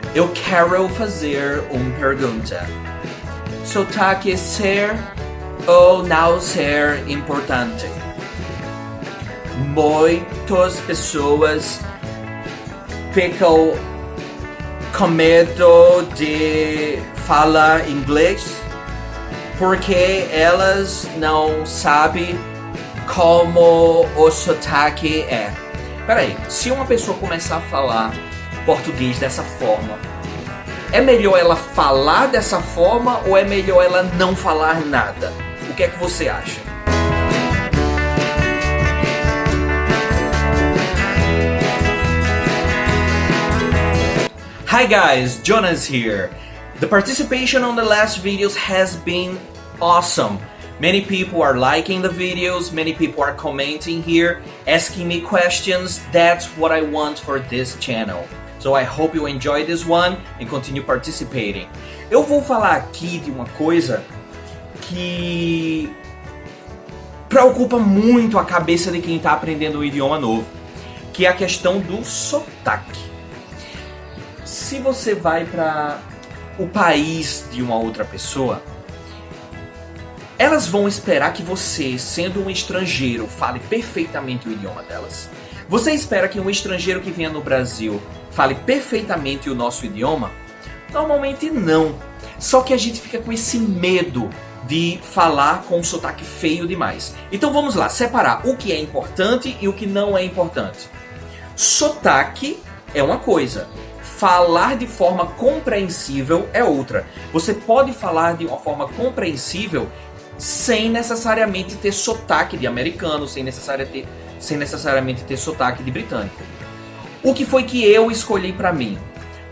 Eu quero fazer uma pergunta. Sotaque ser ou não ser importante? Muitas pessoas ficam com medo de falar inglês porque elas não sabem como o sotaque é. Peraí, se uma pessoa começar a falar português dessa forma, é melhor ela falar dessa forma ou é melhor ela não falar nada? O que é que você acha? Hi guys, Jonas here. The participation on the last videos has been awesome. Many people are liking the videos, many people are commenting here, asking me questions. That's what I want for this channel. So I hope you enjoy this one and continue participating. Eu vou falar aqui de uma coisa que preocupa muito a cabeça de quem está aprendendo um idioma novo, que é a questão do sotaque. Se você vai para o país de uma outra pessoa, elas vão esperar que você, sendo um estrangeiro, fale perfeitamente o idioma delas. Você espera que um estrangeiro que venha no Brasil fale perfeitamente o nosso idioma? Normalmente não. Só que a gente fica com esse medo de falar com um sotaque feio demais. Então vamos lá, separar o que é importante e o que não é importante. Sotaque é uma coisa. Falar de forma compreensível é outra. Você pode falar de uma forma compreensível sem necessariamente ter sotaque de americano, sem necessariamente ter sotaque de britânico. O que foi que eu escolhi para mim?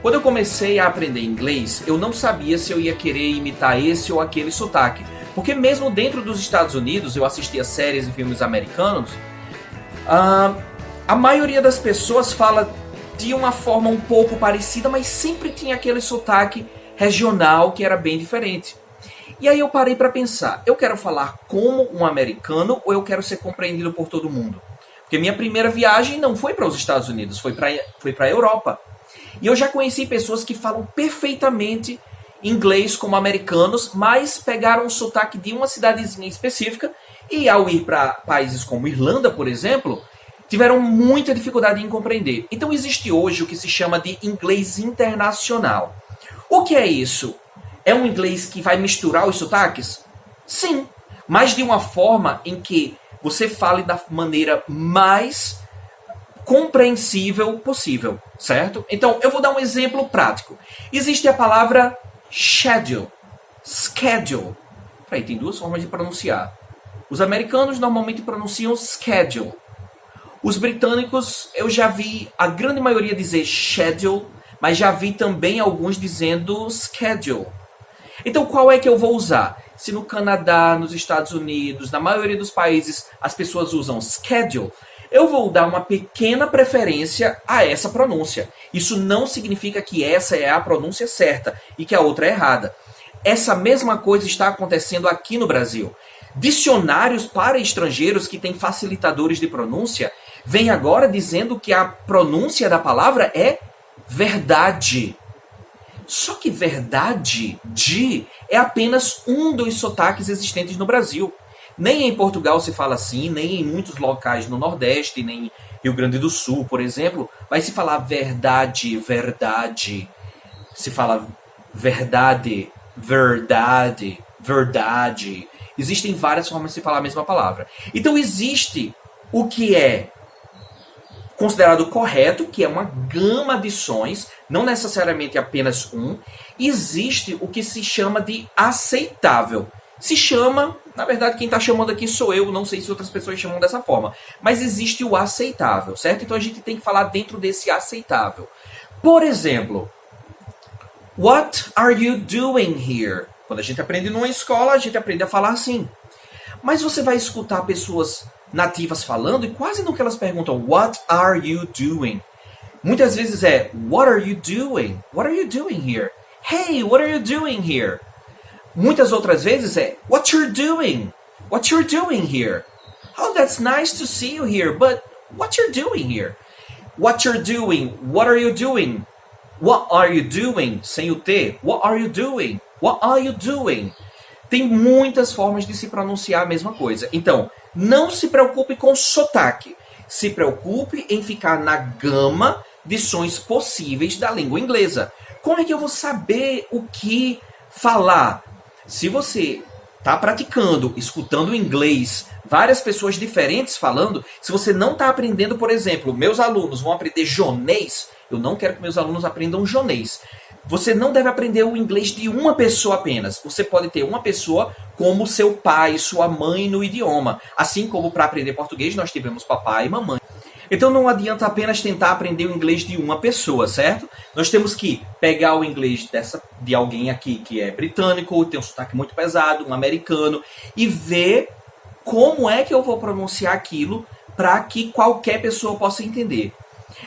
Quando eu comecei a aprender inglês, eu não sabia se eu ia querer imitar esse ou aquele sotaque. Porque mesmo dentro dos Estados Unidos, eu assistia séries e filmes americanos, a maioria das pessoas fala de uma forma um pouco parecida, mas sempre tinha aquele sotaque regional que era bem diferente. E aí eu parei para pensar, eu quero falar como um americano ou eu quero ser compreendido por todo mundo? Porque minha primeira viagem não foi para os Estados Unidos, foi para a Europa. E eu já conheci pessoas que falam perfeitamente inglês como americanos, mas pegaram o sotaque de uma cidadezinha específica e ao ir para países como Irlanda, por exemplo, tiveram muita dificuldade em compreender. Então existe hoje o que se chama de inglês internacional. O que é isso? É um inglês que vai misturar os sotaques? Sim, mas de uma forma em que você fale da maneira mais compreensível possível, certo? Então, eu vou dar um exemplo prático. Existe a palavra schedule. Peraí, tem duas formas de pronunciar. Os americanos normalmente pronunciam schedule. Os britânicos, eu já vi a grande maioria dizer schedule, mas já vi também alguns dizendo schedule. Então, qual é que eu vou usar? Se no Canadá, nos Estados Unidos, na maioria dos países, as pessoas usam schedule, eu vou dar uma pequena preferência a essa pronúncia. Isso não significa que essa é a pronúncia certa e que a outra é errada. Essa mesma coisa está acontecendo aqui no Brasil. Dicionários para estrangeiros que têm facilitadores de pronúncia vêm agora dizendo que a pronúncia da palavra é verdade. Só que verdade, é apenas um dos sotaques existentes no Brasil. Nem em Portugal se fala assim, nem em muitos locais no Nordeste, nem em Rio Grande do Sul, por exemplo, vai se falar verdade. Se fala verdade. Existem várias formas de se falar a mesma palavra. Então existe o que é considerado correto, que é uma gama de sons, não necessariamente apenas um. Existe o que se chama de aceitável. Se chama, na verdade quem está chamando aqui sou eu, não sei se outras pessoas chamam dessa forma, mas existe o aceitável, certo? Então a gente tem que falar dentro desse aceitável. Por exemplo, what are you doing here? Quando a gente aprende numa escola, a gente aprende a falar assim. Mas você vai escutar pessoas nativas falando e quase nunca elas perguntam what are you doing? Muitas vezes é what are you doing? What are you doing here? Hey, what are you doing here? Muitas outras vezes é what you're doing? What you're doing here? Oh, that's nice to see you here, but what you're doing here? What you're doing? What are you doing? What are you doing? Sem o T. What are you doing? What are you doing? Tem muitas formas de se pronunciar a mesma coisa. Então, não se preocupe com sotaque. Se preocupe em ficar na gama de sons possíveis da língua inglesa. Como é que eu vou saber o que falar? Se você está praticando, escutando inglês, várias pessoas diferentes falando, se você não está aprendendo, por exemplo, meus alunos vão aprender jonês, eu não quero que meus alunos aprendam jonês. Você não deve aprender o inglês de uma pessoa apenas. Você pode ter uma pessoa como seu pai, sua mãe no idioma. Assim como para aprender português nós tivemos papai e mamãe. Então não adianta apenas tentar aprender o inglês de uma pessoa, certo? Nós temos que pegar o inglês de alguém aqui que é britânico, tem um sotaque muito pesado, um americano, e ver como é que eu vou pronunciar aquilo para que qualquer pessoa possa entender.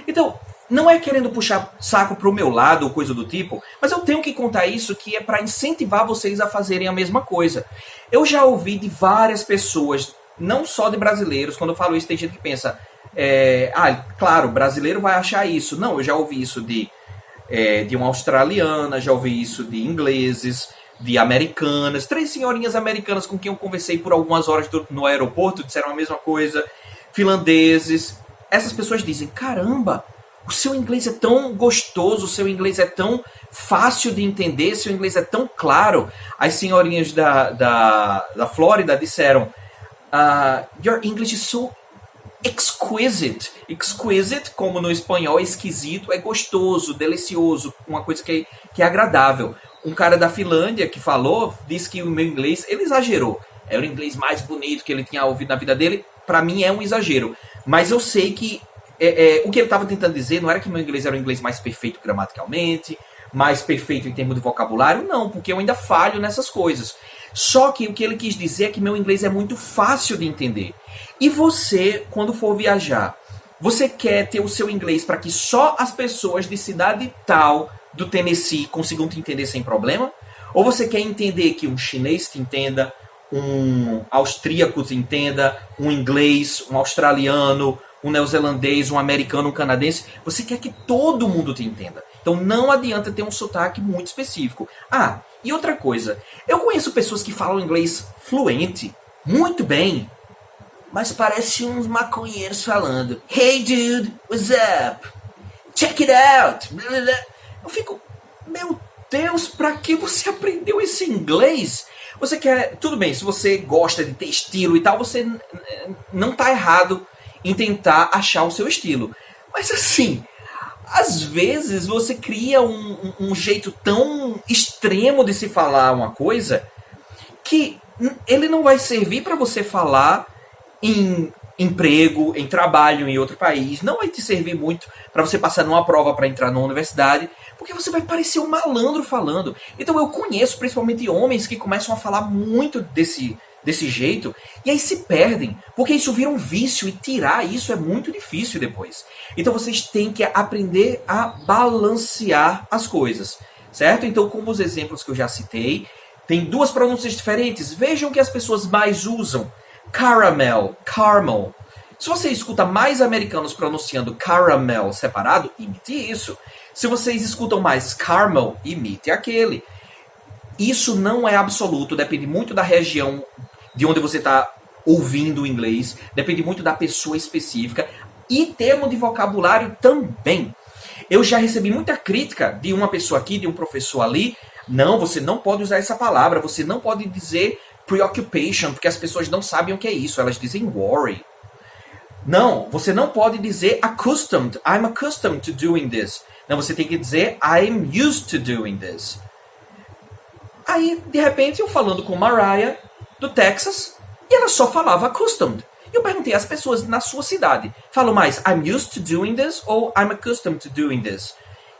Então, não é querendo puxar saco pro meu lado ou coisa do tipo, mas eu tenho que contar isso que é para incentivar vocês a fazerem a mesma coisa. Eu já ouvi de várias pessoas, não só de brasileiros, quando eu falo isso tem gente que pensa, claro, brasileiro vai achar isso. Não, eu já ouvi isso de uma australiana, já ouvi isso de ingleses, de americanas, 3 senhorinhas americanas com quem eu conversei por algumas horas no aeroporto, disseram a mesma coisa, finlandeses. Essas pessoas dizem, caramba, o seu inglês é tão gostoso, o seu inglês é tão fácil de entender, seu inglês é tão claro. As senhorinhas da Flórida disseram, your English is so exquisite. Exquisite, como no espanhol, é esquisito, é gostoso, delicioso, uma coisa que é agradável. Um cara da Finlândia que falou, disse que o meu inglês, ele exagerou. Era o inglês mais bonito que ele tinha ouvido na vida dele. Para mim é um exagero. Mas eu sei que o que ele estava tentando dizer não era que meu inglês era o inglês mais perfeito gramaticalmente, mais perfeito em termos de vocabulário, não, porque eu ainda falho nessas coisas. Só que o que ele quis dizer é que meu inglês é muito fácil de entender. E você, quando for viajar, você quer ter o seu inglês para que só as pessoas de cidade tal do Tennessee consigam te entender sem problema? Ou você quer entender que um chinês te entenda, um austríaco te entenda, um inglês, um australiano, um neozelandês, um americano, um canadense? Você quer que todo mundo te entenda. Então não adianta ter um sotaque muito específico. E outra coisa, eu conheço pessoas que falam inglês fluente, muito bem, mas parece uns maconheiros falando. Hey dude, what's up? Check it out. Eu fico, meu Deus, pra que você aprendeu esse inglês? Você quer, tudo bem, se você gosta de ter estilo e tal, você não tá errado em tentar achar o seu estilo. Mas assim, às vezes você cria um jeito tão extremo de se falar uma coisa que ele não vai servir para você falar em emprego, em trabalho em outro país, não vai te servir muito para você passar numa prova para entrar numa universidade, porque você vai parecer um malandro falando. Então eu conheço principalmente homens que começam a falar muito desse jeito e aí se perdem, porque isso vira um vício e tirar isso é muito difícil depois. Então vocês têm que aprender a balancear as coisas, certo? Então, como os exemplos que eu já citei, tem 2 pronúncias diferentes. Vejam que as pessoas mais usam caramel, caramel. Se você escuta mais americanos pronunciando caramel separado, imite isso. Se vocês escutam mais caramel, imite aquele. Isso não é absoluto, depende muito da região de onde você está ouvindo o inglês, depende muito da pessoa específica e termo de vocabulário também. Eu já recebi muita crítica de uma pessoa aqui, de um professor ali. Não, você não pode usar essa palavra, você não pode dizer preoccupation, porque as pessoas não sabem o que é isso, elas dizem worry. Não, você não pode dizer accustomed, I'm accustomed to doing this. Não, você tem que dizer I'm used to doing this. Aí, de repente, eu falando com Mariah, do Texas, e ela só falava accustomed. E eu perguntei às pessoas na sua cidade, falam mais I'm used to doing this ou I'm accustomed to doing this?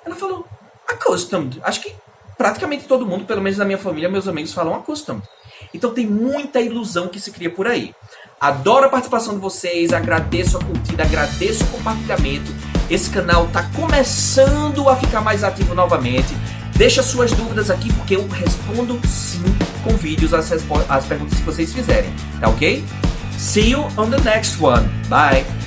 Ela falou accustomed. Acho que praticamente todo mundo, pelo menos na minha família, meus amigos falam accustomed. Então tem muita ilusão que se cria por aí. Adoro a participação de vocês, agradeço a curtida, agradeço o compartilhamento. Esse canal está começando a ficar mais ativo novamente. Deixa suas dúvidas aqui porque eu respondo sim com vídeos as perguntas que vocês fizerem, tá ok? See you on the next one. Bye!